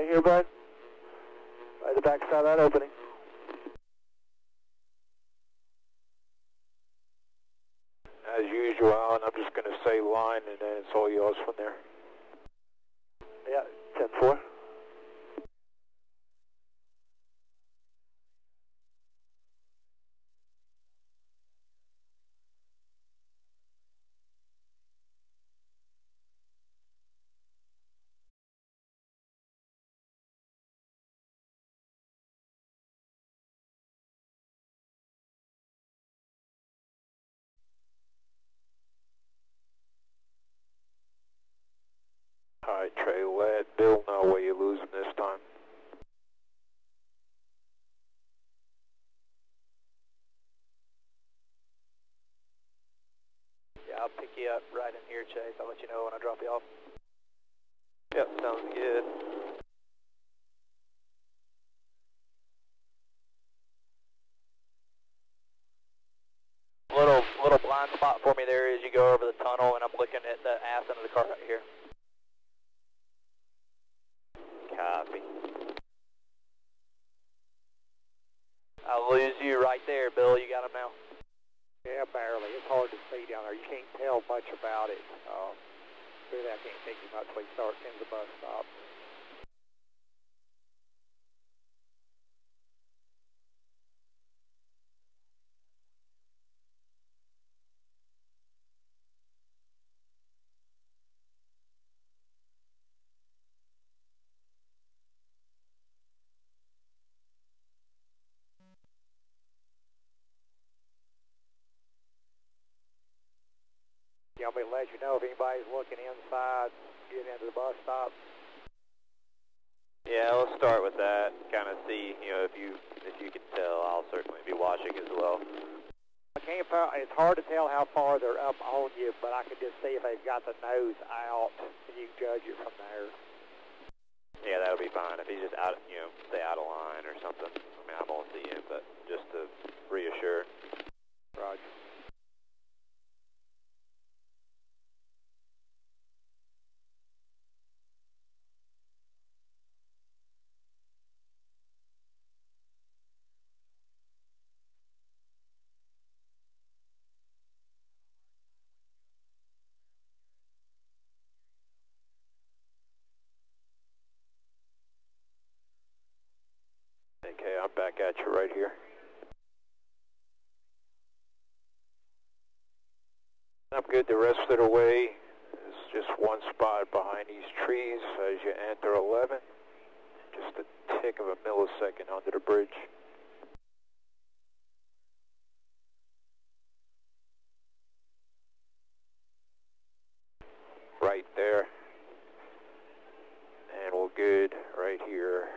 here, bud. By the back side of that opening. As usual, Alan, I'm just going to say line, and then it's all yours from there. Yeah, 10-4. All right, Trey, let Bill know where you're losing this time. Yeah, I'll pick you up right in here, Chase. I'll let you know when I drop you off. Yep, sounds good. Little blind spot for me there as you go over the tunnel, and I'm looking at the ass end of the car right here. Copy. I'll lose you right there, Bill. You got him now? Yeah, barely. It's hard to see down there. You can't tell much about it. Really, I can't take you much when you start into the bus stop. You want me to let you know if anybody's looking inside, getting into the bus stop? Yeah, let's start with that. Kind of see, if you can tell, I'll certainly be watching as well. I can't. It's hard to tell how far they're up on you, but I can just see if they've got the nose out, and you can judge it from there. Yeah, that'll be fine. If he's just out, stay out of line or something. I mean, I won't see him, but just to reassure. Roger. Okay, I'm back at you right here. I'm good the rest of the way. There's just one spot behind these trees as you enter 11. Just a tick of a millisecond under the bridge. Right there. And we're good right here.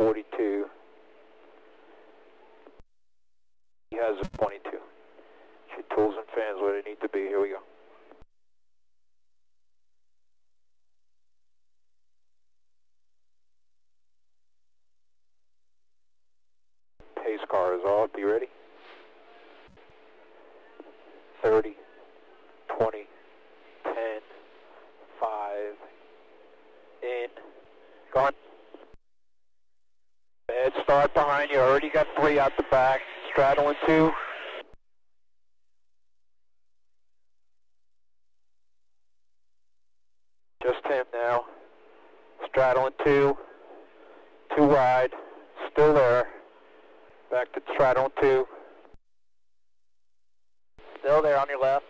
42. He has a 22. Your tools and fans where they need to be. Here we go. Pace car is off. Be ready. 30, 20, 10, 5, in. Gone. Head start behind you. Already got 3 out the back. Straddling 2. Just him now. Straddling 2. 2 wide. Still there. Back to straddling 2. Still there on your left.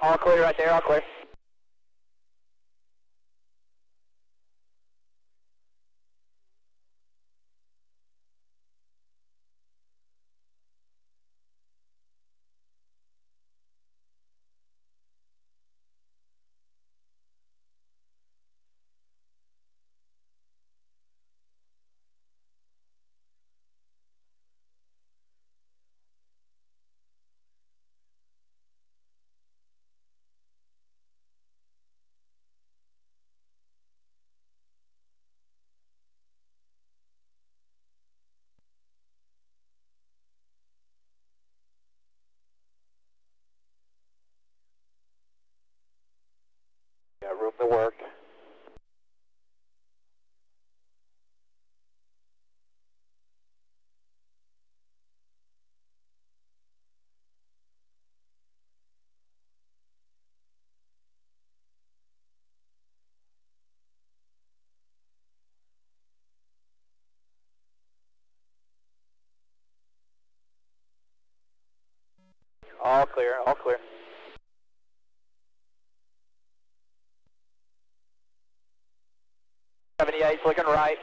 All clear right there, all clear. Got room to work. All clear, all clear. 78's looking right.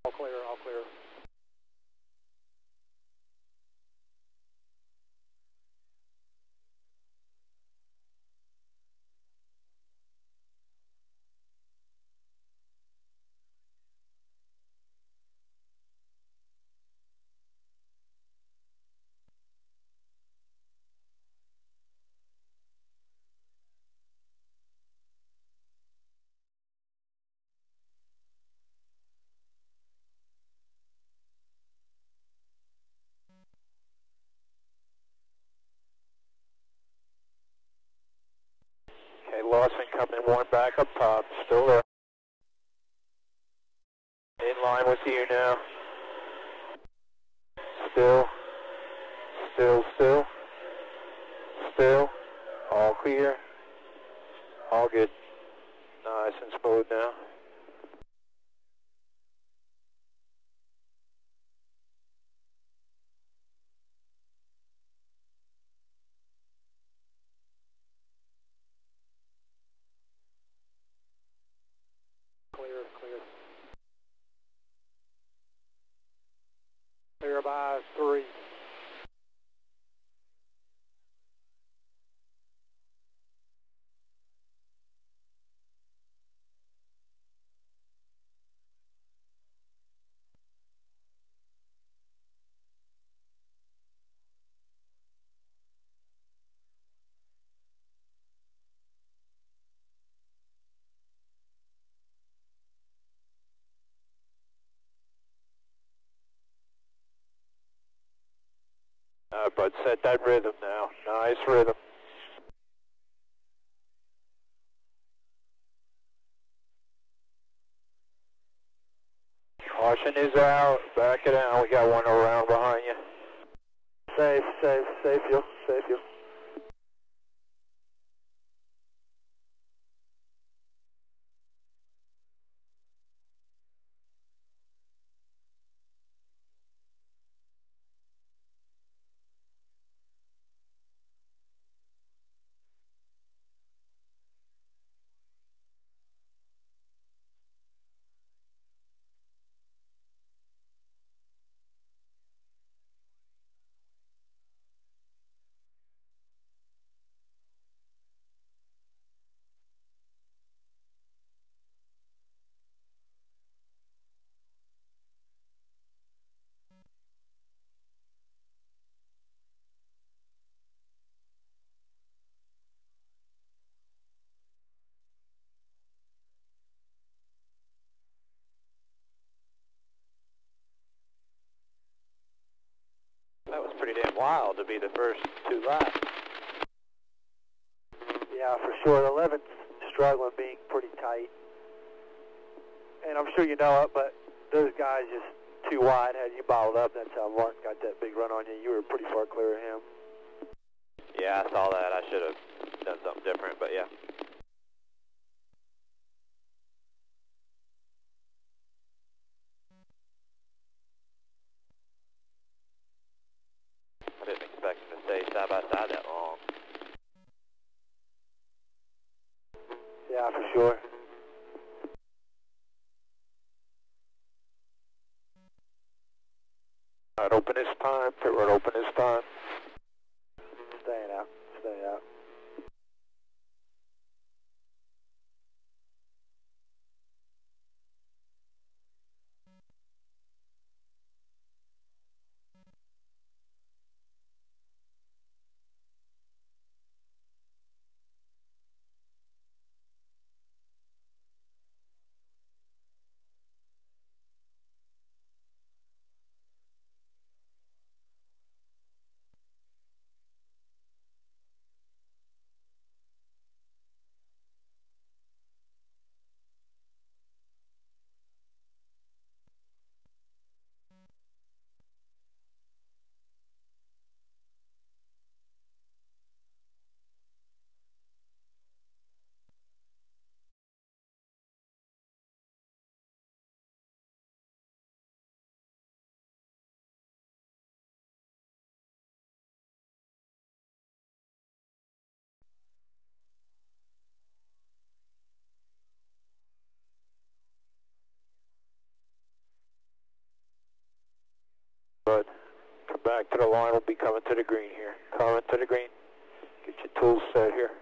All clear, all clear. Okay, Lawson coming 1 back up top. Still there. In line with you now. Still. Still. All clear. All good. Nice and smooth now. Clear, clear. Clear by 3. But set that rhythm now. Nice rhythm. Caution is out. Back it out. We got one around behind you. Safe fuel, safe fuel. while to be the first 2 laps. Yeah, for sure. The 11's struggling, being pretty tight. And I'm sure you know it, but those guys just too wide. Had you bottled up, that's how Martin got that big run on you. You were pretty far clear of him. Yeah, I saw that. I should have done something different, but yeah. I didn't expect him to stay side by side that long. Yeah, for sure. Not open this time. Pit road open this time. Staying out. Staying out. But come back to the line. We'll be coming to the green here. Coming to the green. Get your tools set here.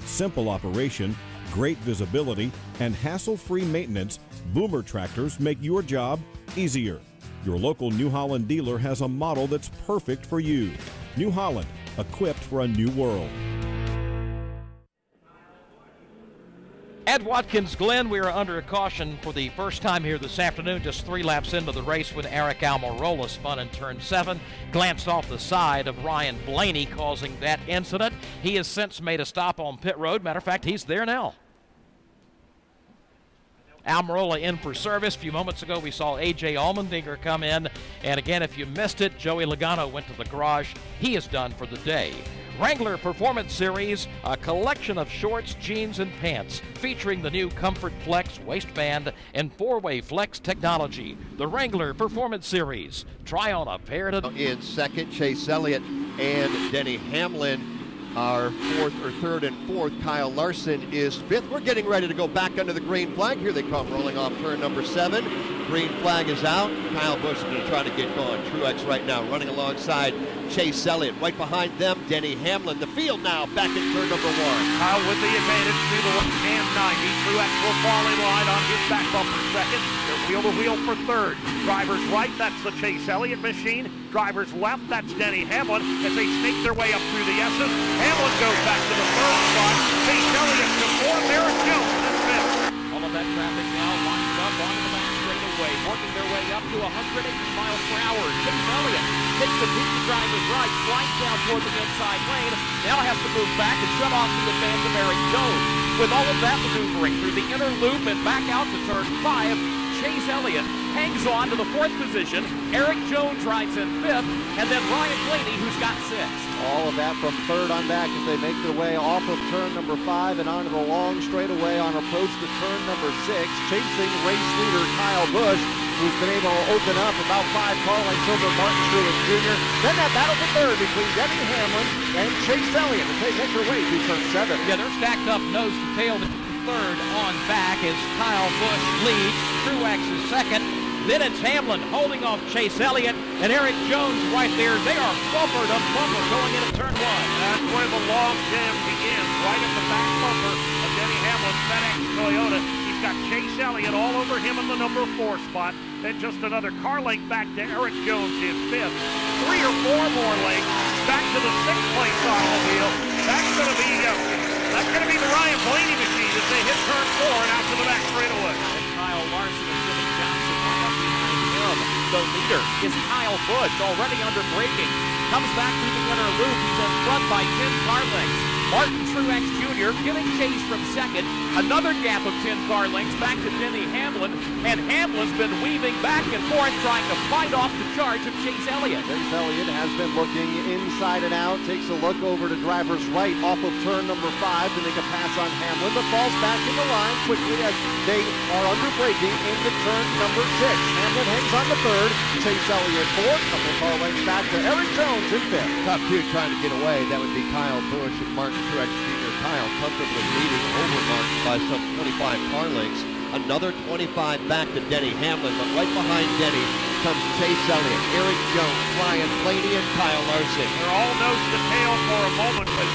Simple operation, great visibility, and hassle-free maintenance, Boomer tractors make your job easier. Your local New Holland dealer has a model that's perfect for you. New Holland, equipped for a new world. At Watkins Glen, we are under a caution for the first time here this afternoon, just 3 laps into the race when Eric Almirola spun in turn 7, glanced off the side of Ryan Blaney, causing that incident. He has since made a stop on pit road. Matter of fact, he's there now. Almirola in for service. A few moments ago, we saw A.J. Allmendinger come in. And again, if you missed it, Joey Logano went to the garage. He is done for the day. Wrangler Performance Series, a collection of shorts, jeans, and pants featuring the new Comfort Flex waistband and 4-way flex technology. The Wrangler Performance Series. Try on a pair to... In second, Chase Elliott and Denny Hamlin are fourth or third and fourth. Kyle Larson is fifth. We're getting ready to go back under the green flag. Here they come rolling off turn number 7. green flag is out. Kyle Busch is going to try to get going. Truex right now running alongside Chase Elliott. Right behind them, Denny Hamlin. The field now back in turn number 1. Kyle with the advantage through the and 90. Truex will fall in line on his back bumper second. They're wheel to wheel for third. Drivers right, that's the Chase Elliott machine. Drivers left, that's Denny Hamlin as they snake their way up through the S's. Hamlin goes back to the third spot. Chase Elliott to fourth. Eric Jones in fifth. All of that traffic now lines up onto the back straightaway, working their way up to 180 miles per hour. Chase Elliott takes the deep driver's right, slides down toward the inside lane, now has to move back and shut off the advance of Eric Jones. With all of that maneuvering through the inner loop and back out to turn 5, Chase Elliott hangs on to the 4th position. Eric Jones rides in 5th, and then Ryan Blaney, who's got 6th. All of that from 3rd on back as they make their way off of turn number 5 and onto the long straightaway on approach to turn number 6, chasing race leader Kyle Busch, who's been able to open up about 5 car lengths over Martin Truex Jr. Then that battle for 3rd between Denny Hamlin and Chase Elliott as they make their way through turn 7. Yeah, they're stacked up nose to tail. 3rd on back as Kyle Busch leads. Truex is 2nd. Then it's Hamlin holding off Chase Elliott and Eric Jones right there. They are bumper to bumper going into turn 1. That's where the log jam begins, right at the back bumper of Denny Hamlin's FedEx Toyota. He's got Chase Elliott all over him in the number 4 spot. Then just another car length back to Eric Jones in 5th. 3 or 4 more lengths back to the 6th place automobile. That's going to be the Ryan Blaney machine as they hit turn 4 and out to the back straightaway. And Kyle Larson and Jimmy Johnson right up behind him. The leader is Kyle Busch, already under braking. Comes back through the inner loop. He's in front by 10 car lengths. Martin Truex Jr. giving chase from 2nd. Another gap of 10 car lengths back to Denny Hamlin. And Hamlin's been weaving back and forth trying to fight off the charge of Chase Elliott. Chase Elliott has been looking inside and out. Takes a look over to driver's right off of turn number 5 to make a pass on Hamlin, but falls back in the line quickly as they are under braking into turn number 6. Hamlin hangs on to 3rd. Chase Elliott 4th. Couple car lengths back to Eric Jones in 5th. Top 2 trying to get away. That would be Kyle Busch and Martin Truex Jr. Kyle comfortably leading over Martin by some 25 car lengths. Another 25 back to Denny Hamlin, but right behind Denny comes Chase Elliott, Eric Jones, Ryan Blaney, and Kyle Larson. They're all nose to tail for a moment, but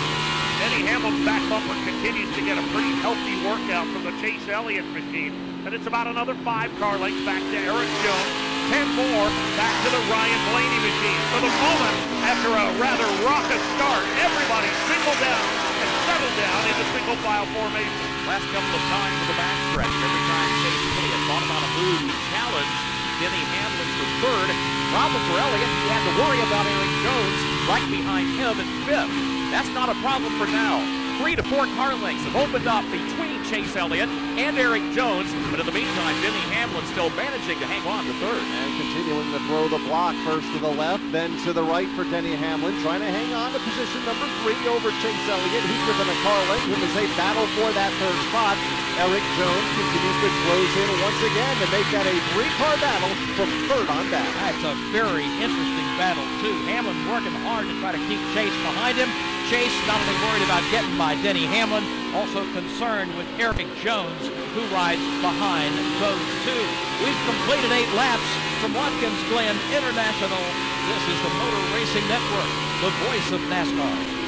Denny Hamlin's back bumper continues to get a pretty healthy workout from the Chase Elliott machine. And it's about another 5 car lengths back to Eric Jones. 10 more back to the Ryan Blaney machine. For the moment, after a rather raucous start, everybody single down and settle down into single file formation. Last couple of times for the backstretch, every time Chase Elliott thought about a move, he challenged Denny Hamlin for 3rd. Problem for Elliott, he had to worry about Eric Jones right behind him in 5th. That's not a problem for now. 3 to 4 car lengths have opened up between Chase Elliott and Eric Jones, but in the meantime, Denny Hamlin still managing to hang on to 3rd. And continuing to throw the block, first to the left, then to the right for Denny Hamlin, trying to hang on to position number 3 over Chase Elliott. He's within a car length as they battle for that 3rd spot. Eric Jones continues to close in once again to make that a 3-car battle from 3rd on back. That's a very interesting battle, too. Hamlin working hard to try to keep Chase behind him. Chase not only worried about getting by Denny Hamlin, also concerned with Eric Jones, who rides behind those 2. We've completed 8 laps from Watkins Glen International. This is the Motor Racing Network, the voice of NASCAR.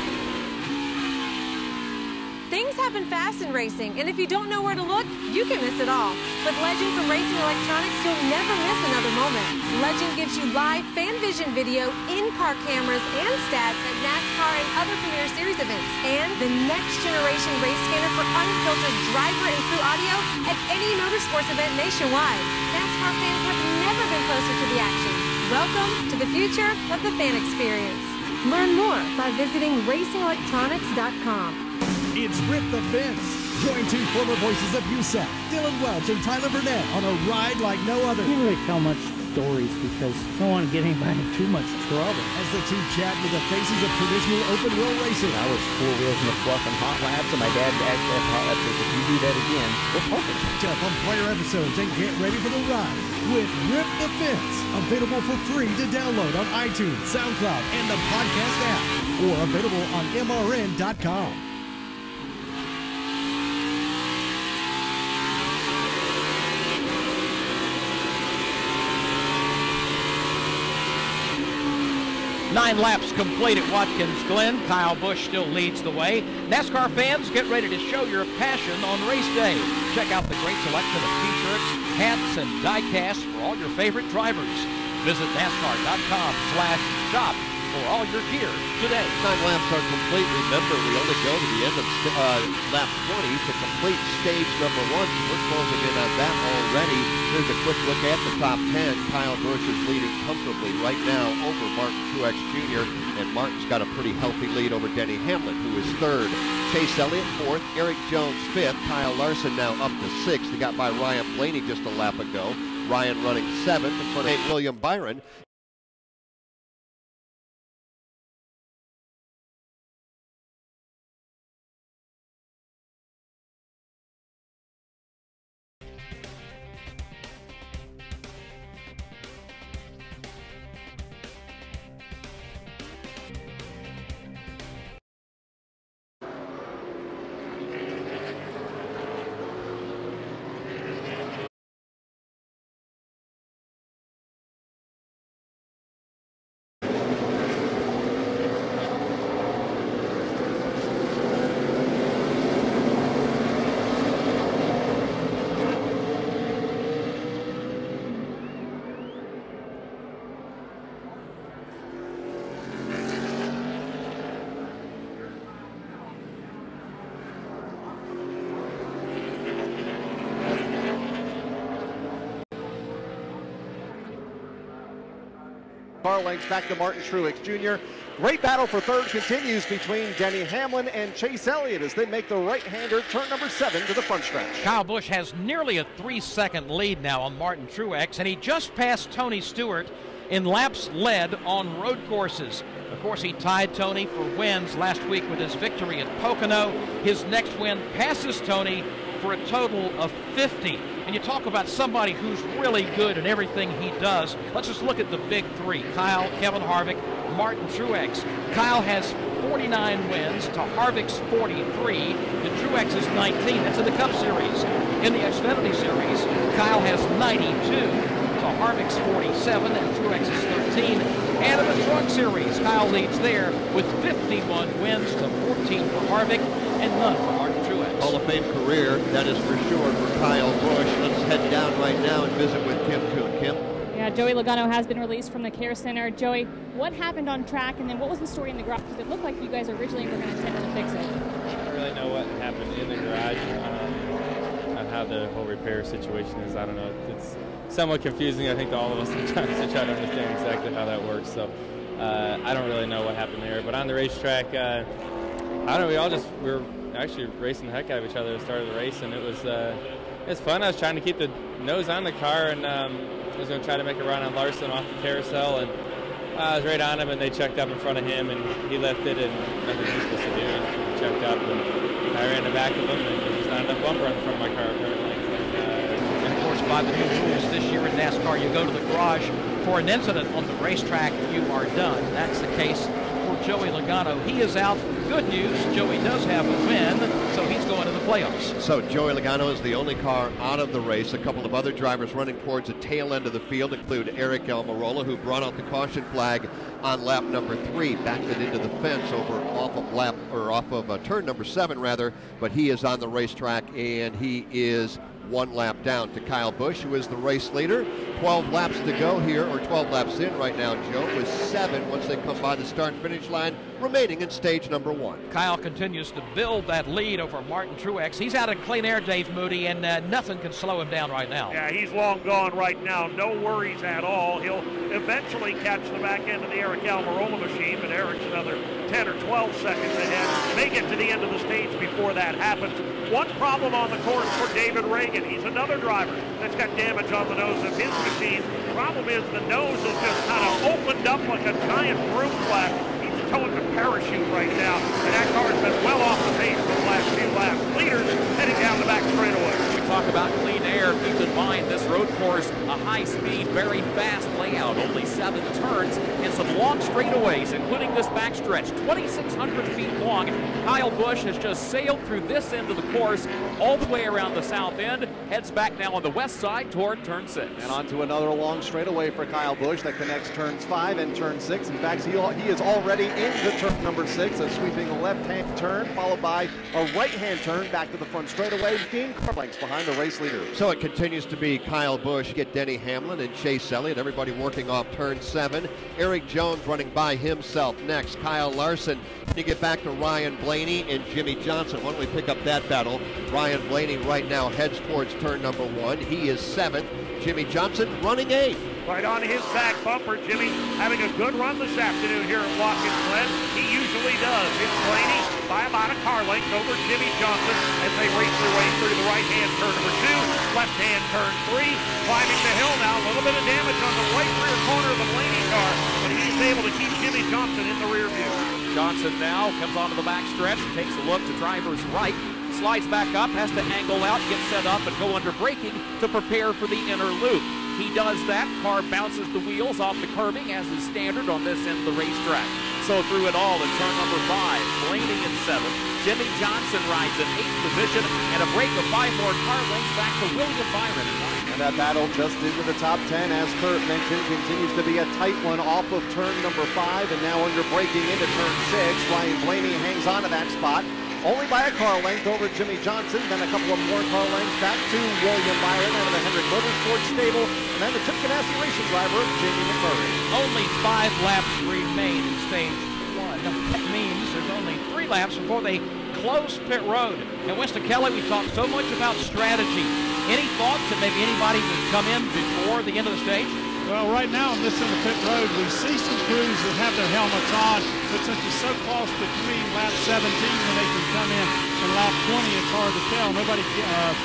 Things happen fast in racing, and if you don't know where to look, you can miss it all. With Legend from Racing Electronics, you'll never miss another moment. Legend gives you live fan vision video, in-car cameras, and stats at NASCAR and other Premier Series events. And the next generation race scanner for unfiltered driver and crew audio at any motorsports event nationwide. NASCAR fans have never been closer to the action. Welcome to the future of the fan experience. Learn more by visiting racingelectronics.com. It's Rip the Fence. Join 2 former voices of USAC, Dylan Welch and Tyler Burnett, on a ride like no other. I can't really tell much stories because I don't want to get anybody in too much trouble. As the 2 chat with the faces of traditional open-wheel racing. I was 4 wheels in the fluff and hot laps, and my dad actually had hot laps. If you do that again, we're poking. Catch up on prior episodes and get ready for the ride with Rip the Fence. Available for free to download on iTunes, SoundCloud, and the podcast app, or available on MRN.com. 9 laps complete at Watkins Glen. Kyle Busch still leads the way. NASCAR fans, get ready to show your passion on race day. Check out the great selection of t-shirts, hats, and die-casts for all your favorite drivers. Visit NASCAR.com/shop for all your gear today. 9 laps are complete. Remember, we only go to the end of lap 20 to complete stage number 1. So we're closing in on that already. Here's a quick look at the top 10. Kyle Busch is leading comfortably right now over Martin Truex Jr. And Martin's got a pretty healthy lead over Denny Hamlin, who is 3rd. Chase Elliott 4th. Eric Jones 5th. Kyle Larson now up to 6th. He got by Ryan Blaney just a lap ago. Ryan running 7th in front of William Byron. Car lengths back to Martin Truex Jr. Great battle for 3rd continues between Denny Hamlin and Chase Elliott as they make the right-hander turn number 7 to the front stretch. Kyle Busch has nearly a 3-second lead now on Martin Truex, and he just passed Tony Stewart in laps led on road courses. Of course, he tied Tony for wins last week with his victory at Pocono. His next win passes Tony for a total of 50. And you talk about somebody who's really good in everything he does. Let's just look at the big 3. Kyle, Kevin Harvick, Martin Truex. Kyle has 49 wins to Harvick's 43, and Truex's 19. That's in the Cup Series. In the Xfinity Series, Kyle has 92 to Harvick's 47, and Truex's 13. And in the Truck Series, Kyle leads there with 51 wins to 14 for Harvick and none for Martin Truex. Hall of Fame career, that is for sure for Kyle Busch. Let's head down right now and visit with Kim Kuhn. Kim? Yeah, Joey Logano has been released from the care center. Joey, what happened on track, and then what was the story in the garage? Because it looked like you guys originally were going to attempt to fix it. I don't really know what happened in the garage on how the whole repair situation is. I don't know. It's somewhat confusing, I think, to all of us sometimes to try to understand exactly how that works. So I don't really know what happened there. But on the racetrack, I don't know. We were actually racing the heck out of each other at the start of the race, and it was fun. I was trying to keep the nose on the car, and I was going to try to make a run on Larson off the carousel, and I was right on him, and they checked up in front of him, and he left it, and nothing he was supposed to do. And he checked up, and I ran the back of him, and there's not enough bumper in front of my car, apparently. And of course, by the new rules this year in NASCAR, you go to the garage for an incident on the racetrack, you are done. That's the case for Joey Logano. He is out. Good news, Joey does have a win, so he's going to the playoffs. So Joey Logano is the only car out of the race. A couple of other drivers running towards the tail end of the field include Eric Almirola, who brought out the caution flag on lap number 3, backed it into the fence off of turn number 7 rather, but he is on the racetrack, and he is 1 lap down to Kyle Busch, who is the race leader. 12 laps to go here, or 12 laps in right now, Joe, with 7 once they come by the start-finish line, remaining in stage number 1. Kyle continues to build that lead over Martin Truex. He's out of clean air, Dave Moody, and nothing can slow him down right now. Yeah, he's long gone right now. No worries at all. He'll eventually catch the back end of the Eric Almirola machine, but Eric's another 10 or 12 seconds ahead. May get to the end of the stage before that happens. One problem on the course for David Reagan. He's another driver that's got damage on the nose of his machine. The problem is the nose is just kind of opened up like a giant broom flap. He's towing the parachute right now, and that car's been well off the pace for the last few laps. Leaders heading down the back straightaway. We talk about clean air. Keep in mind this road course, a high-speed, very fast layout. Only 7 turns and some long straightaways, including this backstretch, 2,600 feet long. Kyle Busch has just sailed through this end of the course all the way around the south end, heads back now on the west side toward turn 6. And on to another long straightaway for Kyle Busch that connects turns 5 and turn 6. In fact, he is already into turn number 6, a sweeping left-hand turn, followed by a right-hand turn back to the front straightaway, gain car lengths behind the race leader. So it continues to be Kyle Busch, get Denny Hamlin and Chase Elliott, everybody working off turn 7. Eric Jones running by himself next. Kyle Larson. You get back to Ryan Blaney and Jimmy Johnson. Why don't we pick up that battle? Ryan Blaney right now heads towards turn number 1. He is 7th. Jimmy Johnson running 8th. Right on his back bumper. Jimmy having a good run this afternoon here at Watkins Glen. He usually does. It's Blaney by about a car length over Jimmy Johnson as they race their way through the right-hand turn number 2, left-hand turn 3, climbing the hill now. A little bit of damage on the right rear corner of the Blaney car, but he's able to keep Jimmy Johnson in the rear view. Johnson now comes onto the back stretch, takes a look to driver's right, slides back up, has to angle out, get set up, and go under braking to prepare for the inner loop. He does that, car bounces the wheels off the curbing as is standard on this end of the racetrack. So through it all in turn number 5, Blaney in 7th, Jimmy Johnson rides in 8th position, and a break of 5 more car lengths back to William Byron in 9th. And that battle just into the top 10, as Kurt mentioned, continues to be a tight one off of turn number 5, and now under braking into turn 6. Ryan Blaney hangs on to that spot, only by a car length over Jimmy Johnson, then a couple of more car lengths back to William Byron out of the Hendrick Motorsports stable, and then the Chip Ganassi racing driver, Jamie McMurray. Only 5 laps remain in stage 1. That means there's only 3 laps before they close pit road. And Winston Kelly, we talked so much about strategy. Any thoughts that maybe anybody would come in before the end of the stage? Well, right now on this end of pit road, we see some crews that have their helmets on, but since it's so close between lap 17 when they can come in and lap 20, it's hard to tell. Nobody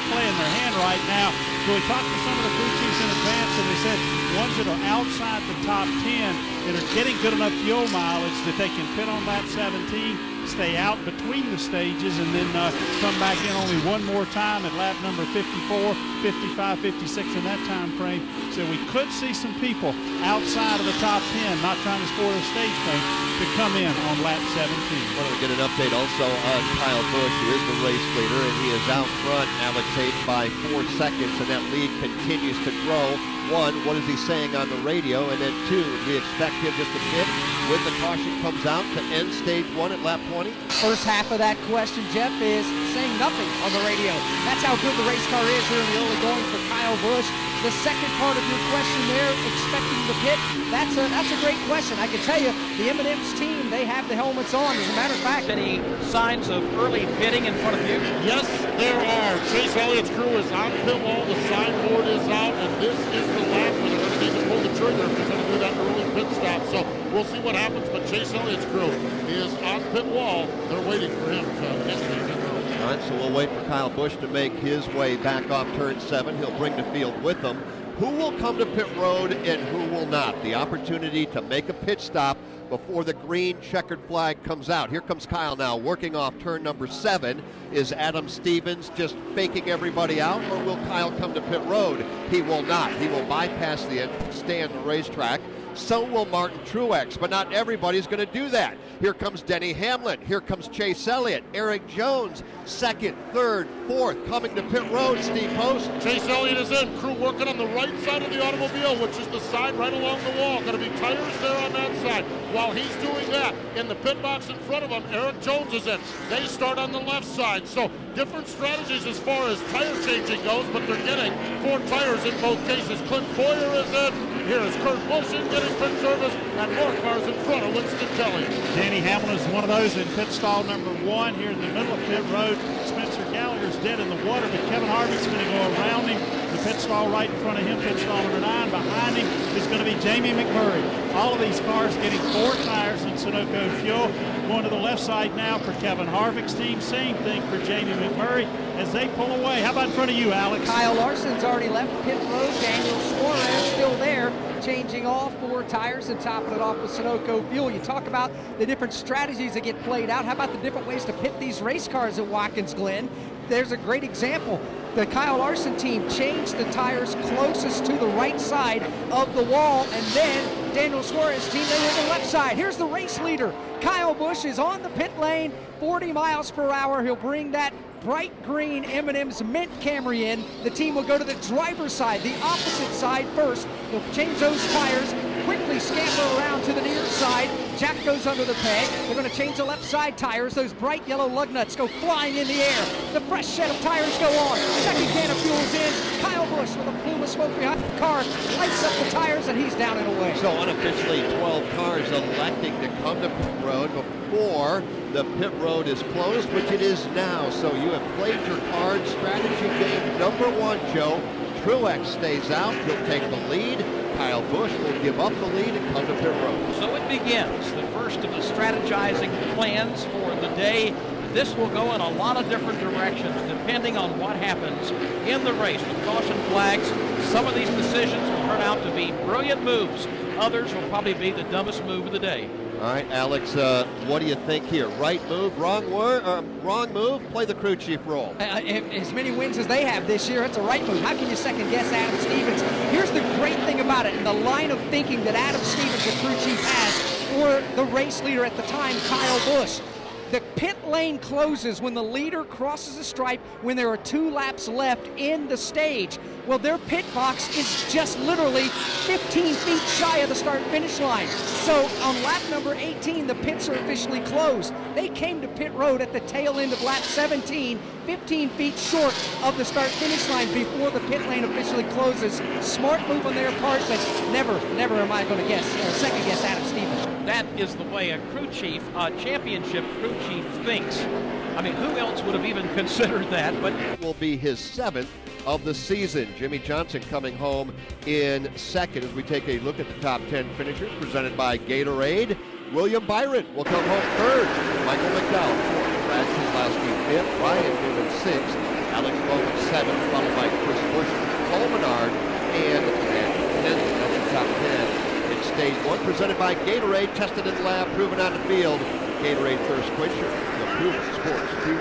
playing their hand right now. So we talked to some of the crew chiefs in advance, and they said ones that are outside the top 10 that are getting good enough fuel mileage that they can pit on lap 17, stay out between the stages, and then come back in only one more time at lap number 54, 55, 56 in that time frame. So we could see some people outside of the top 10, not trying to score a stage point, to come in on lap 17. Well, we get an update also on Kyle Busch, who is the race leader, and he is out front, Alex Hayden, by 4 seconds, and that lead continues to grow. 1, what is he saying on the radio? And then 2, we expect him just to pit when the caution comes out to end stage 1 at lap 20? First half of that question, Jeff, is saying nothing on the radio. That's how good the race car is here in the early going for Kyle Busch. The second part of your question there, expecting the pit, that's a great question. I can tell you, the M&M's team, they have the helmets on. As a matter of fact, any signs of early pitting in front of you? Yes, there are. Chase Elliott's crew is on pit wall. The signboard is out, and this is the lap where they're going to need to pull the trigger if they're going to do that early pit stop. So we'll see what happens, but Chase Elliott's crew is on pit wall. They're waiting for him to enter the All right, so we'll wait for Kyle Busch to make his way back off turn 7. He'll bring the field with him. Who will come to pit road and who will not? The opportunity to make a pit stop before the green checkered flag comes out. Here comes Kyle now, working off turn number 7. Is Adam Stevens just faking everybody out, or will Kyle come to pit road? He will not. He will bypass the entrance, stay on the racetrack. So will Martin Truex, but not everybody's going to do that. Here comes Denny Hamlin. Here comes Chase Elliott. Eric Jones, 2nd, 3rd, 4th, coming to pit road. Steve Post. Chase Elliott is in. Crew working on the right side of the automobile, which is the side right along the wall. Going to be tires there on that side. While he's doing that, in the pit box in front of him, Eric Jones is in. They start on the left side. So different strategies as far as tire changing goes, but they're getting 4 tires in both cases. Clint Boyer is in. Here is Kurt Wilson getting pit service, and more cars in front of Winston Kelly. Danny Hamlin is one of those in pit stall number 1 here in the middle of pit road. Spencer Gallagher's dead in the water, but Kevin Harvick's going to go around him. The pit stall right in front of him, pit stall number 9. Behind him is going to be Jamie McMurray. All of these cars getting 4 tires in Sunoco fuel. Going to the left side now for Kevin Harvick's team. Same thing for Jamie McMurray as they pull away. How about in front of you, Alex? Kyle Larson's already left pit road. Daniel Suarez still there, changing all 4 tires and topping it off with Sunoco fuel. You talk about the different strategies that get played out. How about the different ways to pit these race cars at Watkins Glen? There's a great example. The Kyle Larson team changed the tires closest to the right side of the wall and then Daniel Suarez team, they were the left side. Here's the race leader. Kyle Busch is on the pit lane, 40 miles per hour. He'll bring that bright green M&M's Mint Camry in. The team will go to the driver's side, the opposite side first. They'll change those tires, quickly scamper around to the near side. Jack goes under the peg. They're going to change the left side tires. Those bright yellow lug nuts go flying in the air. The fresh set of tires go on. Second can of fuel's in. Kyle Busch with a plume of smoke behind the car lights up the tires, and he's down and away. So unofficially 12 cars electing to come to pit road before the pit road is closed, which it is now. So you have played your card. Strategy game number one, Joe. Truex stays out. He'll take the lead. Kyle Busch will give up the lead and come to pit road. So it begins, the first of the strategizing plans for the day. This will go in a lot of different directions depending on what happens in the race. With caution flags, some of these decisions will turn out to be brilliant moves. Others will probably be the dumbest move of the day. All right, Alex, what do you think here? Right move, wrong move? Play the crew chief role. As many wins as they have this year, it's a right move. How can you second guess Adam Stevens? Here's the great thing about it, and the line of thinking that Adam Stevens, the crew chief, has for the race leader at the time, Kyle Busch. The pit lane closes when the leader crosses the stripe when there are 2 laps left in the stage. Well, their pit box is just literally 15 feet shy of the start-finish line. So on lap number 18, the pits are officially closed. They came to pit road at the tail end of lap 17, 15 feet short of the start-finish line before the pit lane officially closes. Smart move on their part, but never am I going to second guess Adam Stevens. That is the way a crew chief, a championship crew chief thinks. I mean, who else would have even considered that? But it will be his 7th of the season. Jimmy Johnson coming home in second as we take a look at the top 10 finishers presented by Gatorade. William Byron will come home third. Michael McDowell fourth. Brad Keselowski fifth. Ryan Newman sixth. Alex Bowman seventh, followed by Chris Busch, Paul Menard, and Matt. That's the top 10. Stage 1 presented by Gatorade, tested in the lab, proven on the field. Gatorade Thirst Quencher, the proven sports fuel.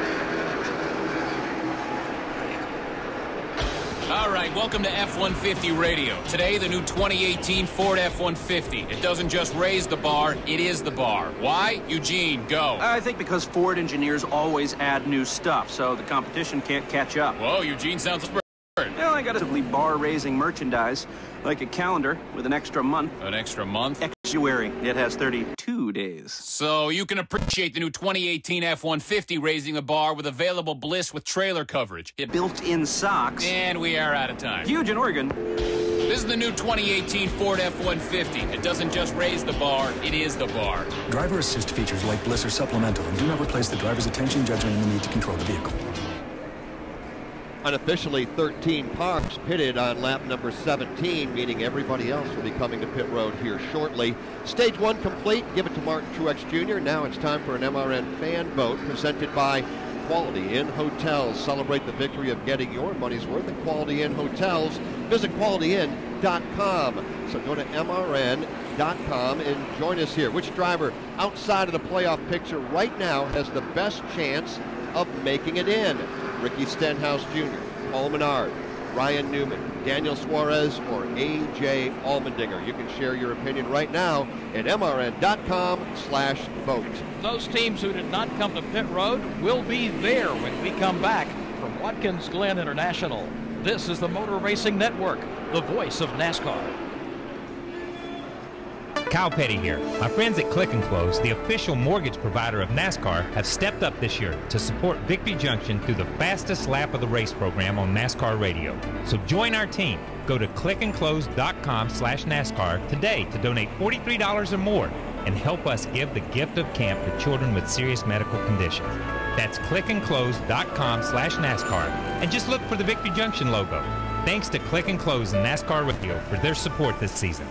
All right, welcome to F-150 Radio. Today, the new 2018 Ford F-150. It doesn't just raise the bar, it is the bar. Why? Eugene, go. I think because Ford engineers always add new stuff, so the competition can't catch up. Whoa, Eugene sounds spurred. Well, I got a bar-raising merchandise, like a calendar with an extra month. An extra month? Actuary. It has 32 days. So you can appreciate the new 2018 F-150 raising the bar with available bliss with trailer coverage. Built-in socks. And we are out of time. Huge in Oregon. This is the new 2018 Ford F-150. It doesn't just raise the bar, it is the bar. Driver assist features like bliss are supplemental and do not replace the driver's attention, judgment, and the need to control the vehicle. Unofficially, 13 cars pitted on lap number 17, meaning everybody else will be coming to pit road here shortly. Stage 1 complete. Give it to Martin Truex Jr. Now it's time for an MRN fan vote presented by Quality Inn Hotels. Celebrate the victory of getting your money's worth at Quality Inn Hotels. Visit qualityinn.com. So go to MRN.com and join us here. Which driver outside of the playoff picture right now has the best chance of making it in? Ricky Stenhouse Jr., Paul Menard, Ryan Newman, Daniel Suarez, or A.J. Allmendinger. You can share your opinion right now at MRN.com/vote. Those teams who did not come to pit road will be there when we come back from Watkins Glen International. This is the Motor Racing Network, the voice of NASCAR. Kyle Petty here. My friends at Click & Close, the official mortgage provider of NASCAR, have stepped up this year to support Victory Junction through the fastest lap of the race program on NASCAR radio. So join our team. Go to clickandclose.com/NASCAR today to donate $43 or more and help us give the gift of camp to children with serious medical conditions. That's clickandclose.com/NASCAR and just look for the Victory Junction logo. Thanks to Click & Close and NASCAR Radio for their support this season.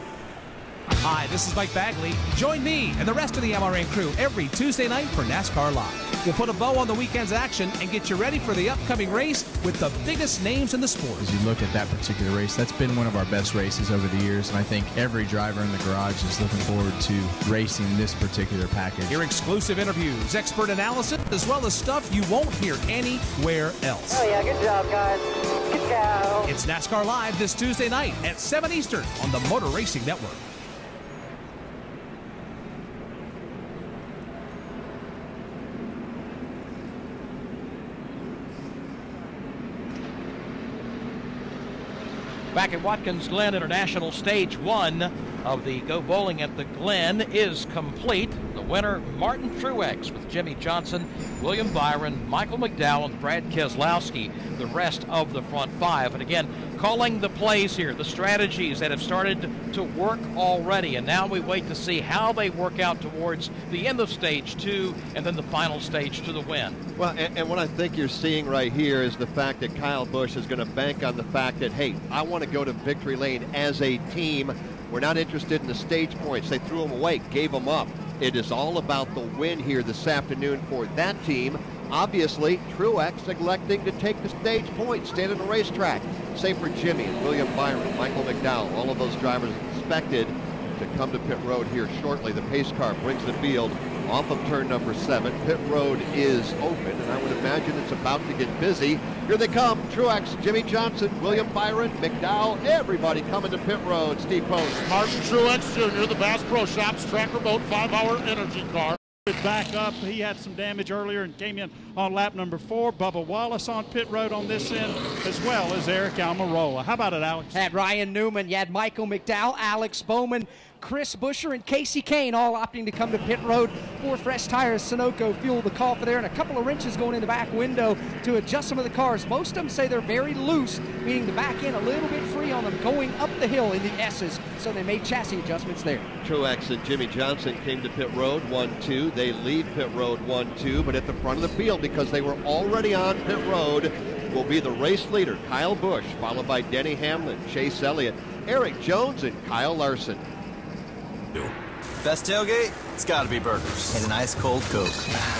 Hi, this is Mike Bagley. Join me and the rest of the MRN crew every Tuesday night for NASCAR Live. We'll put a bow on the weekend's action and get you ready for the upcoming race with the biggest names in the sport. As you look at that particular race, that's been one of our best races over the years, and I think every driver in the garage is looking forward to racing this particular package. Hear exclusive interviews, expert analysis, as well as stuff you won't hear anywhere else. Oh yeah, good job, guys. Good job. It's NASCAR Live this Tuesday night at 7 Eastern on the Motor Racing Network. Back at Watkins Glen International, Stage 1 of the Go Bowling at the Glen is complete. The winner, Martin Truex, with Jimmy Johnson, William Byron, Michael McDowell, and Brad Keselowski, the rest of the front five. And again, calling the plays here, the strategies that have started to work already, and now we wait to see how they work out towards the end of Stage 2 and then the final stage to the win. Well, and what I think you're seeing right here is the fact that Kyle Busch is going to bank on the fact that, hey, I want to go to victory lane as a team. We're not interested in the stage points. They threw them away, gave them up. It is all about the win here this afternoon for that team. Obviously, Truex neglecting to take the stage points, stand on the racetrack. Same for Jimmy and William Byron, Michael McDowell. All of those drivers expected to come to pit road here shortly. The pace car brings the field off of turn number 7. Pit road is open, and I would imagine it's about to get busy. Here they come. Truex, Jimmy Johnson, William Byron, McDowell, everybody coming to pit road. Steve Post. Martin Truex Jr., the Bass Pro Shops Tracker Boat 5-hour energy car. Back up. He had some damage earlier and came in on lap number 4. Bubba Wallace on pit road on this end, as well as Eric Almirola. How about it, Alex? Had Ryan Newman, you had Michael McDowell, Alex Bowman, Chris Buescher, and Casey Kane all opting to come to pit road for fresh tires. Sunoco fueled the call for there, and a couple of wrenches going in the back window to adjust some of the cars. Most of them say they're very loose, meaning the back end a little bit free on them going up the hill in the S's, so they made chassis adjustments there. Truex and Jimmy Johnson came to pit road 1-2. They leave pit road 1-2, but at the front of the field, because they were already on pit road, will be the race leader, Kyle Busch, followed by Denny Hamlin, Chase Elliott, Eric Jones, and Kyle Larson. Best tailgate? It's gotta be burgers. And an ice cold Coke.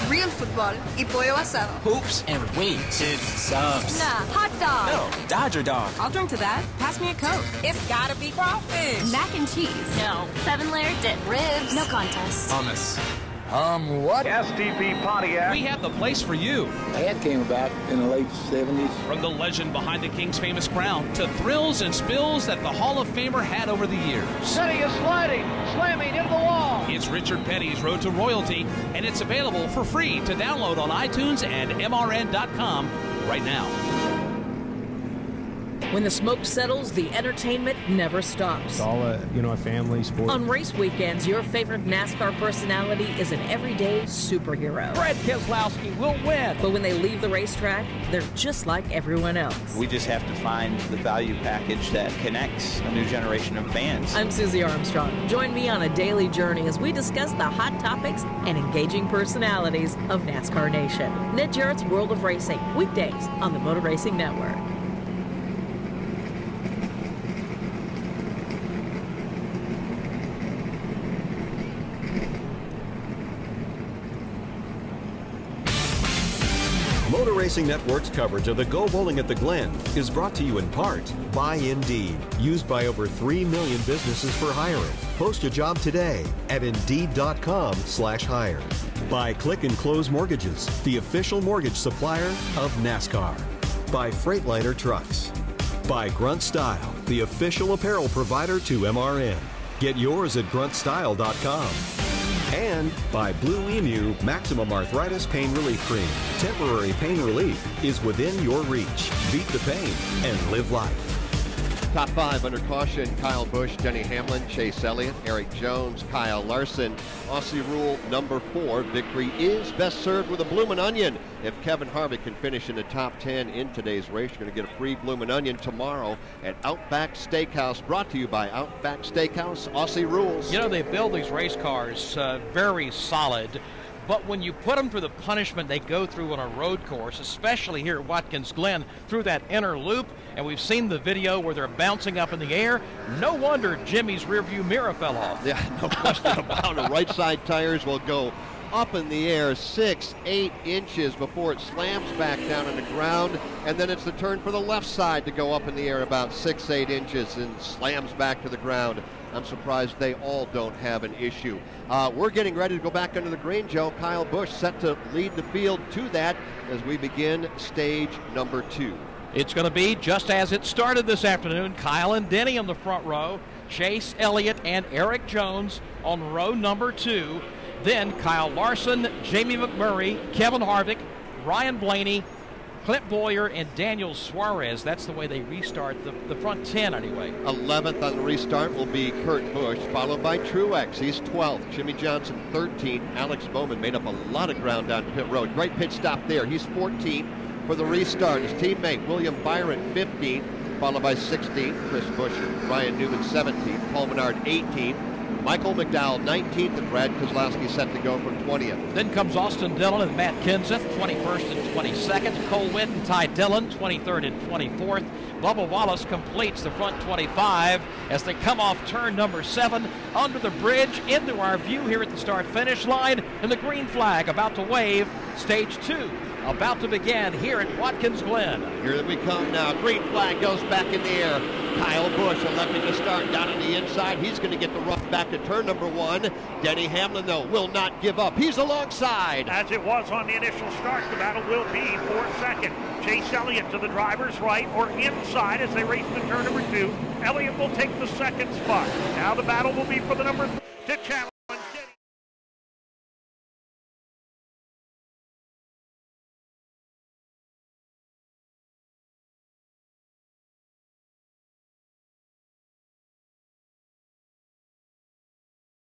Real football y pollo asado. Hoops and wings. It's subs. Nah, hot dog. No, Dodger dog. I'll drink to that. Pass me a Coke. It's gotta be crawfish. Mac and cheese. No. 7-layer dip. Ribs. No contest. Hummus. What? STP Pontiac. We have the place for you. That came about in the late 70s. From the legend behind the King's famous crown to thrills and spills that the Hall of Famer had over the years. Petty is sliding, slamming into the wall. It's Richard Petty's Road to Royalty, and it's available for free to download on iTunes and MRN.com right now. When the smoke settles, the entertainment never stops. It's all a family sport. On race weekends, your favorite NASCAR personality is an everyday superhero. Brad Keselowski will win. But when they leave the racetrack, they're just like everyone else. We just have to find the value package that connects a new generation of fans. I'm Susie Armstrong. Join me on a daily journey as we discuss the hot topics and engaging personalities of NASCAR Nation. Ned Jarrett's World of Racing, weekdays on the Motor Racing Network. Motor Racing Network's coverage of the Go Bowling at the Glen is brought to you in part by Indeed, used by over 3 million businesses for hiring. Post your job today at Indeed.com/hire. By Click and Close Mortgages, the official mortgage supplier of NASCAR. By Freightliner Trucks. By Grunt Style, the official apparel provider to MRN. Get yours at gruntstyle.com. And by Blue Emu Maximum Arthritis Pain Relief Cream. Temporary pain relief is within your reach. Beat the pain and live life. Top 5 under caution: Kyle Busch, Denny Hamlin, Chase Elliott, Eric Jones, Kyle Larson. Aussie rule number 4, victory is best served with a bloomin' onion. If Kevin Harvick can finish in the top 10 in today's race, you're going to get a free bloomin' onion tomorrow at Outback Steakhouse, brought to you by Outback Steakhouse. Aussie rules. You know, they build these race cars very solid, but when you put them through the punishment they go through on a road course, especially here at Watkins Glen, through that inner loop, and we've seen the video where they're bouncing up in the air, no wonder Jimmy's rearview mirror fell off. Yeah, no question about it. Right side tires will go up in the air 6-8 inches before it slams back down on the ground, and then it's the turn for the left side to go up in the air about 6-8 inches and slams back to the ground. I'm surprised they all don't have an issue. We're getting ready to go back under the green, Joe. Kyle Busch set to lead the field to that as we begin stage number 2. It's going to be just as it started this afternoon. Kyle and Denny on the front row, Chase Elliott and Eric Jones on row number 2. Then Kyle Larson, Jamie McMurray, Kevin Harvick, Ryan Blaney, Clint Boyer and Daniel Suarez. That's the way they restart the front 10 anyway. 11th on the restart will be Kurt Busch, followed by Truex. He's 12th. Jimmy Johnson 13th. Alex Bowman made up a lot of ground down pit road. Great pit stop there. He's 14th for the restart. His teammate William Byron 15th, followed by 16th. Chris Busch and Ryan Newman 17th. Paul Menard 18th. Michael McDowell 19th, and Brad Keselowski set to go for 20th. Then comes Austin Dillon and Matt Kenseth, 21st and 22nd. Cole Witt and Ty Dillon, 23rd and 24th. Bubba Wallace completes the front 25 as they come off turn number 7 under the bridge into our view here at the start-finish line, and the green flag about to wave. Stage 2 about to begin here at Watkins Glen. Here we come now. Green flag goes back in the air. Kyle Busch elected to start down on the inside. He's going to get the rough back to turn number 1. Denny Hamlin, though, will not give up. He's alongside. As it was on the initial start, the battle will be for second. Chase Elliott to the driver's right or inside as they race to turn number 2. Elliott will take the second spot. Now the battle will be for the number 3 to challenge.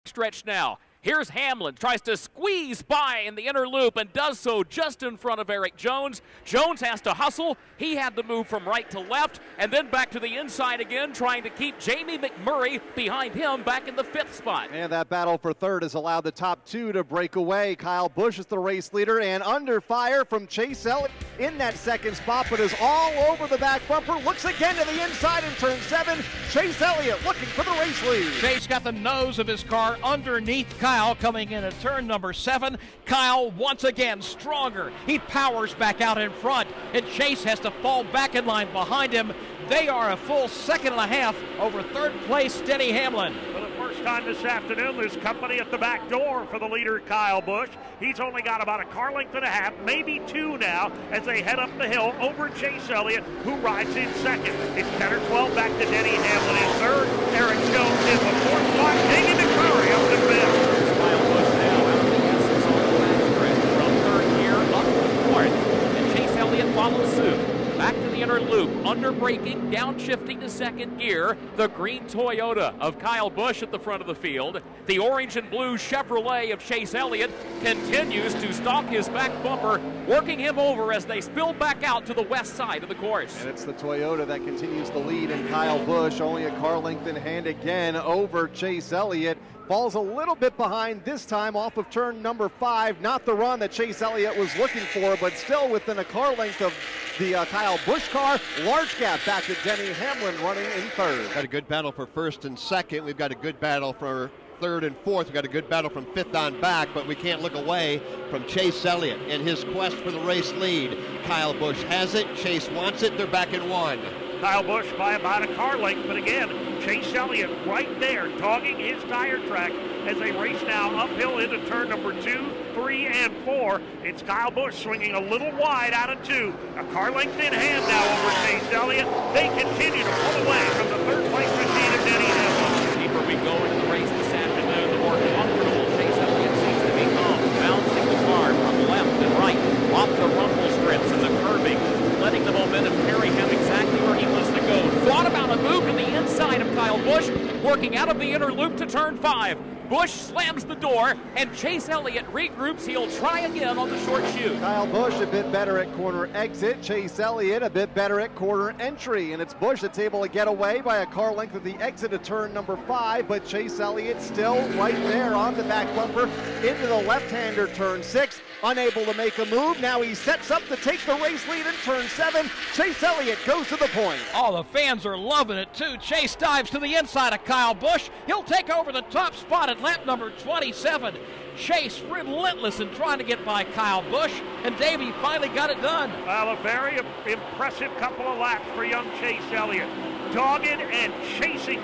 Stretch now. Here's Hamlin, tries to squeeze by in the inner loop and does so just in front of Eric Jones. Jones has to hustle. He had to move from right to left and then back to the inside again, trying to keep Jamie McMurray behind him back in the 5th spot. And that battle for 3rd has allowed the top 2 to break away. Kyle Busch is the race leader and under fire from Chase Elliott in that 2nd spot, but is all over the back bumper. Looks again to the inside in turn 7. Chase Elliott looking for the race lead. Chase got the nose of his car underneath Kyle coming in at turn number 7. Kyle once again stronger. He powers back out in front, and Chase has to fall back in line behind him. They are a full 2.5 seconds over 3rd place Denny Hamlin. For the first time this afternoon, there's company at the back door for the leader, Kyle Busch. He's only got about a car length and a half, maybe 2 now, as they head up the hill over Chase Elliott, who rides in 2nd. It's 10 or 12 back to Denny Hamlin in 3rd. Eric Jones in the 4th spot. Jamie McMurray up to 5th. Kyle Busch now out of the S's on the back stretch from 3rd gear up to 4th, and Chase Elliott follows suit. Back to the inner loop, under braking, downshifting to 2nd gear. The green Toyota of Kyle Busch at the front of the field. The orange and blue Chevrolet of Chase Elliott continues to stalk his back bumper, working him over as they spill back out to the west side of the course. And it's the Toyota that continues the lead, and Kyle Busch only a car length in hand again over Chase Elliott. Falls a little bit behind this time off of turn number 5. Not the run that Chase Elliott was looking for, but still within a car length of the Kyle Busch car. Large gap back to Denny Hamlin running in 3rd. Got a good battle for 1st and 2nd. We've got a good battle for 3rd and 4th. We've got a good battle from 5th on back, but we can't look away from Chase Elliott in his quest for the race lead. Kyle Busch has it. Chase wants it. They're back in 1. Kyle Busch by about a car length, but again, Chase Elliott right there, dogging his tire track as they race now uphill into turn number 2, 3, and 4. It's Kyle Busch swinging a little wide out of 2. A car length in hand now over Chase Elliott. They continue to pull away from the 3rd place machine of Denny Hamlin. The deeper we go into the race this afternoon, the more comfortable Chase Elliott seems to become, bouncing the car from left and right, off the rumble strips and the curbing, letting the momentum carry him exactly where he wants to go. Thought about a move to the inside of Kyle Busch, working out of the inner loop to turn 5. Busch slams the door, and Chase Elliott regroups. He'll try again on the short chute. Kyle Busch a bit better at corner exit. Chase Elliott a bit better at corner entry. And it's Busch that's able to get away by a car length of the exit of turn number 5, but Chase Elliott still right there on the back bumper into the left-hander turn 6. Unable to make a move. Now he sets up to take the race lead in turn 7. Chase Elliott goes to the point. Oh, the fans are loving it too. Chase dives to the inside of Kyle Busch. He'll take over the top spot at lap number 27. Chase relentless in trying to get by Kyle Busch, and Davey finally got it done. Well, a very impressive couple of laps for young Chase Elliott. Dogged and chasing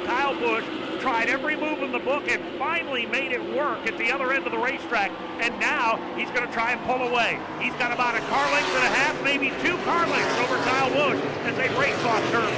Kyle Busch. Tried every move in the book and finally made it work at the other end of the racetrack. And now he's going to try and pull away. He's got about a car length and a half, maybe 2 car lengths over Kyle Busch as they race off turn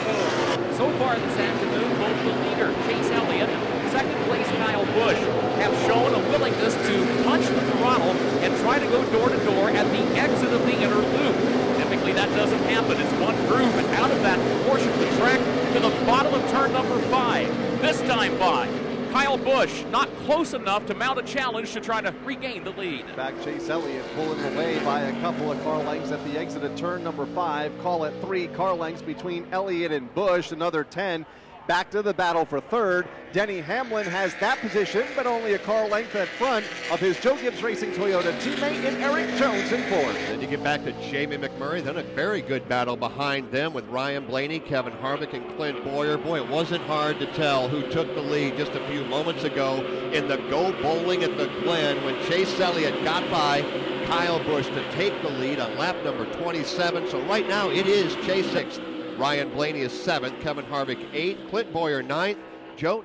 4. So far this afternoon, both the leader, Chase Elliott, and 2nd place Kyle Busch, have shown a willingness to punch the throttle and try to go door to door at the exit of the inner loop. And typically that doesn't happen. It's one groove and out of that portion of the track to the bottom of turn number 5. This time by Kyle Busch, not close enough to mount a challenge to try to regain the lead. Back Chase Elliott pulling away by a couple of car lengths at the exit of turn number 5. Call it 3 car lengths between Elliott and Busch, another 10. Back to the battle for third. Denny Hamlin has that position, but only a car length in front of his Joe Gibbs Racing Toyota teammate in Eric Jones in fourth. Then you get back to Jamie McMurray, then a very good battle behind them with Ryan Blaney, Kevin Harvick, and Clint Boyer. Boy, it wasn't hard to tell who took the lead just a few moments ago in the Go Bowling at the Glen when Chase Elliott got by Kyle Busch to take the lead on lap number 27. So right now it is Chase 6th. Ryan Blaney is 7th, Kevin Harvick 8th, Clint Boyer 9th,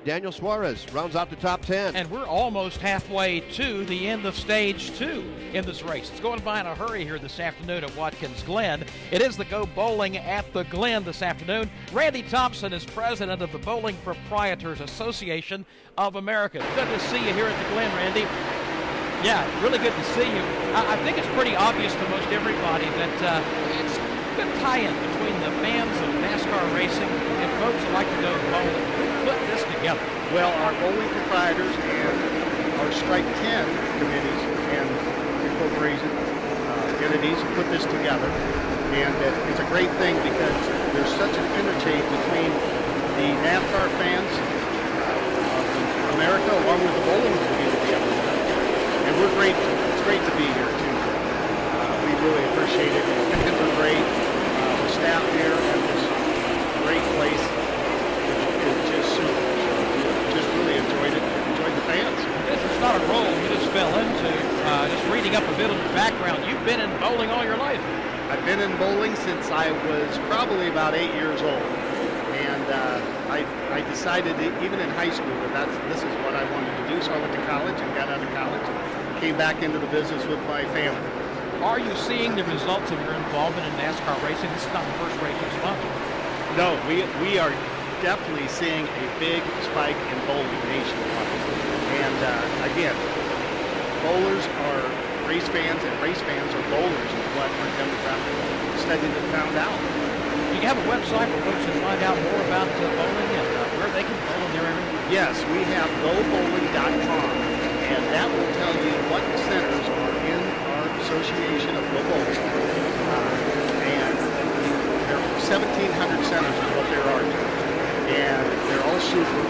Daniel Suarez rounds out the top 10. And we're almost halfway to the end of stage 2 in this race. It's going by in a hurry here this afternoon at Watkins Glen. It is the Go Bowling at the Glen this afternoon. Randy Thompson is president of the Bowling Proprietors Association of America. Good to see you here at the Glen, Randy. Yeah, really good to see you. I think it's pretty obvious to most everybody that it's a good tie-in between the fans of NASCAR racing and folks who like to go bowling. Who put this together? Well, our bowling proprietors and our Strike 10 committees and incorporated entities put this together. And it's a great thing because there's such an interchange between the NASCAR fans of America along with the bowling community. And we're great. It's great to be here, too. We really appreciate it. The fans are great. The staff here at this great place is just super. So just really enjoyed it. Enjoyed the fans. This is not a role you just fell into. Just reading up a bit on your background, you've been in bowling all your life. I've been in bowling since I was probably about 8 years old. And I decided, even in high school, that this is what I wanted to do. So I went to college and got out of college. Came back into the business with my family. Are you seeing the results of your involvement in NASCAR racing? This is not the first race you've sponsored. No, we are definitely seeing a big spike in bowling nationwide. And again, bowlers are race fans, and race fans are bowlers, is what our demographic study has found out. Do you have a website where folks can find out more about bowling and where they can bowl in their area? Yes, we have gobowling.com, and that will tell you what centers are in our association of Go Bowling. And there are 1,700 centers is what there are. And they're all super.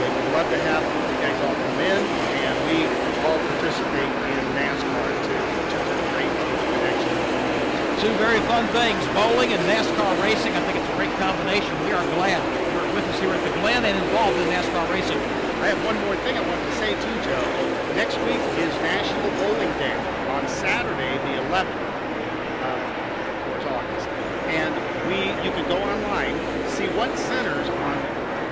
They would love to have you guys all come in, and we all participate in NASCAR too, which is a great connection. Two very fun things, bowling and NASCAR racing. I think it's a great combination. We are glad you're with us here at the Glen and involved in NASCAR racing. I have one more thing I want to say too, Joe. Next week is National Bowling Day on Saturday, the 11th of course, August. And you can go online, see what centers on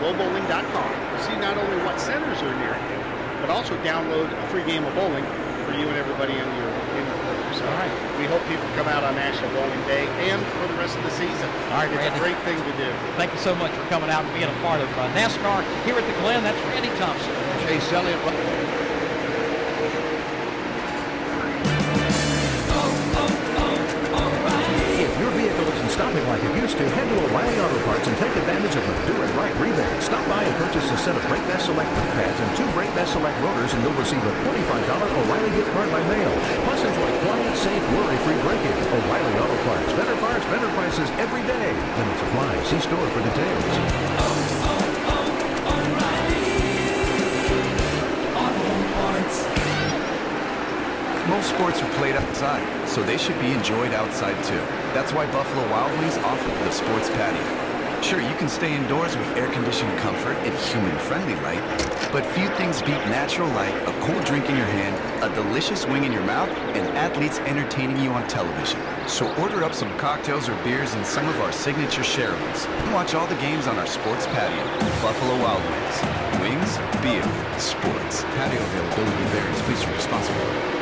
gobowling.com. See not only what centers are near you, but also download a free game of bowling for you and everybody in your group. So all right. We hope people come out on National Bowling Day and for the rest of the season. All right, it's Randy, a great thing to do. Thank you so much for coming out and being a part of NASCAR here at the Glen. That's Randy Thompson. Chase Elliott. Stopping like it used to, head to O'Reilly Auto Parts and take advantage of the Do It Right rebate. Stop by and purchase a set of Brake Best Select brake pads and 2 Brake Best Select rotors, and you'll receive a $25 O'Reilly gift card by mail. Plus, enjoy quiet, safe, worry-free braking. O'Reilly Auto Parts. Better parts, better prices every day. Limits apply. See store for details. O'Reilly Auto Parts. Most sports are played outside, so they should be enjoyed outside too. That's why Buffalo Wild Wings offer the sports patio. Sure, you can stay indoors with air-conditioned comfort and human-friendly light, but few things beat natural light, a cool drink in your hand, a delicious wing in your mouth, and athletes entertaining you on television. So order up some cocktails or beers and some of our signature shareables. And watch all the games on our sports patio. Buffalo Wild Wings. Wings, beer, sports. Patio availability varies. Please drink responsibly.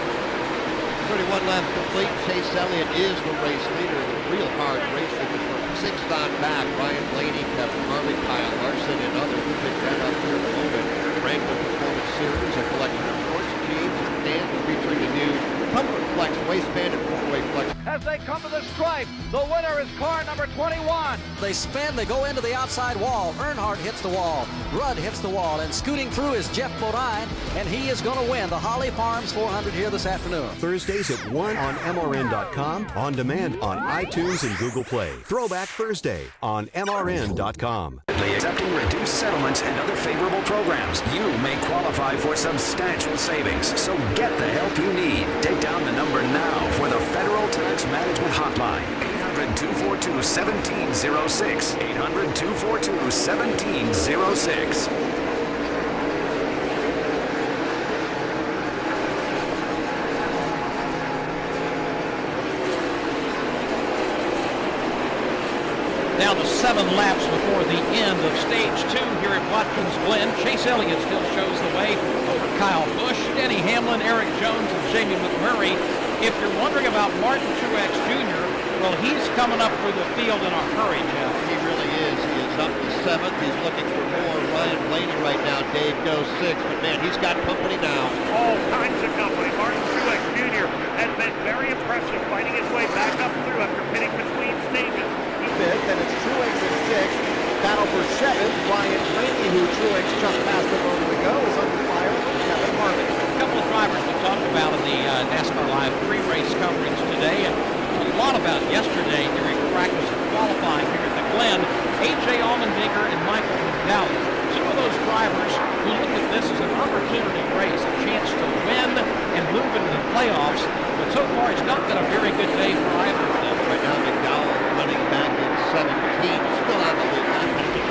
31 laps complete. Chase Elliott is the race leader in a real hard race. It was from 6th on back. Ryan Blaney, Kevin Harvick, Kyle Larson, and others will pick that up here in a moment. Wrangler Performance Series, a collection of sports, teams, and fans featuring the new Comfort Flex waistband and four-way flex. As they come to the stripe, the winner is car number 21. They spin, they go into the outside wall. Earnhardt hits the wall, Rudd hits the wall, and scooting through is Jeff Bodine, and he is going to win the Holly Farms 400 here this afternoon. Thursdays at 1 on MRN.com, on demand on iTunes and Google Play. Throwback Thursday on MRN.com. Accepting reduced settlements and other favorable programs, you may qualify for substantial savings. So get the help you need. Take down the number now for the Federal Tax Management Hotline. 800-242-1706. 800-242-1706. Down to 7 laps before the end of stage 2 here at Watkins Glen. Chase Elliott still shows the way over Kyle Busch, Denny Hamlin, Eric Jones, and Jamie McMurray. If you're wondering about Martin Truex Jr., well, he's coming up through the field in a hurry, Jeff. He really is. He is up to 7th. He's looking for more. Ryan Blaney right now. Dave goes 6th. But, man, he's got company now. All kinds of company. Martin Truex Jr. has been very impressive, fighting his way back up through after pitting between stages. Then it's Truex in 6th. Battle for 7th. Ryan Blaney, who Truex just passed a moment ago, is under fire from Kevin Harvick. A couple of drivers we talked about in the NASCAR Live pre-race coverage today, and a lot about yesterday during practice and qualifying here at the Glen. A.J. Allmendinger and Michael McDowell. Two of those drivers who look at this as an opportunity race, a chance to win and move into the playoffs. But so far, it's not been a very good day for either of them. Right now, McDowell running back in 17th, still on the lead.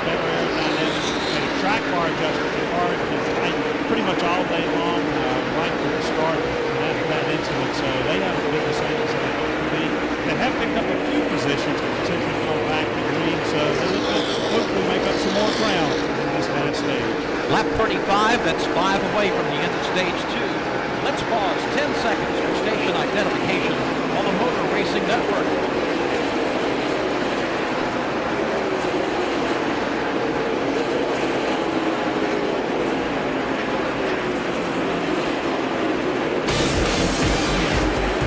Better aerodynamics and a track bar adjustment. The car has been tight pretty much all day long, right from the start after that incident. So they haven't been the same as they could be. They have picked up a few positions, potentially going back to green. So they look to hopefully make up some more ground in this last stage. Lap 35, that's 5 away from the end of stage 2. Let's pause 10 seconds for station identification on the Motor Racing Network.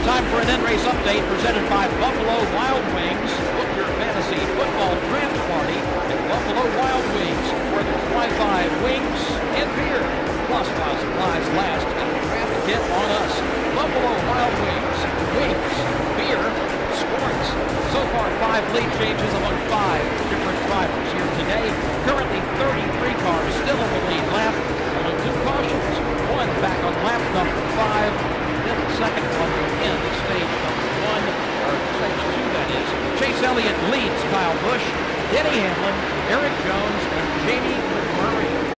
Time for an end-race update presented by Buffalo Wild Wings. Book your fantasy football draft party at Buffalo Wild Wings, where there's Wi-Fi, wings, and beer. Plus, while supplies last, get a draft kit on us. Buffalo Wild Wings, beer, sports. So far, 5 lead changes among 5 different drivers here today. Currently, 33 cars still in the lead lap. Only 2 cautions. 1 back on lap number 5. Then the second one will end at stage number 1, or stage 2, that is. Chase Elliott leads Kyle Busch, Denny Hamlin, Eric Jones, and Jamie McMurray.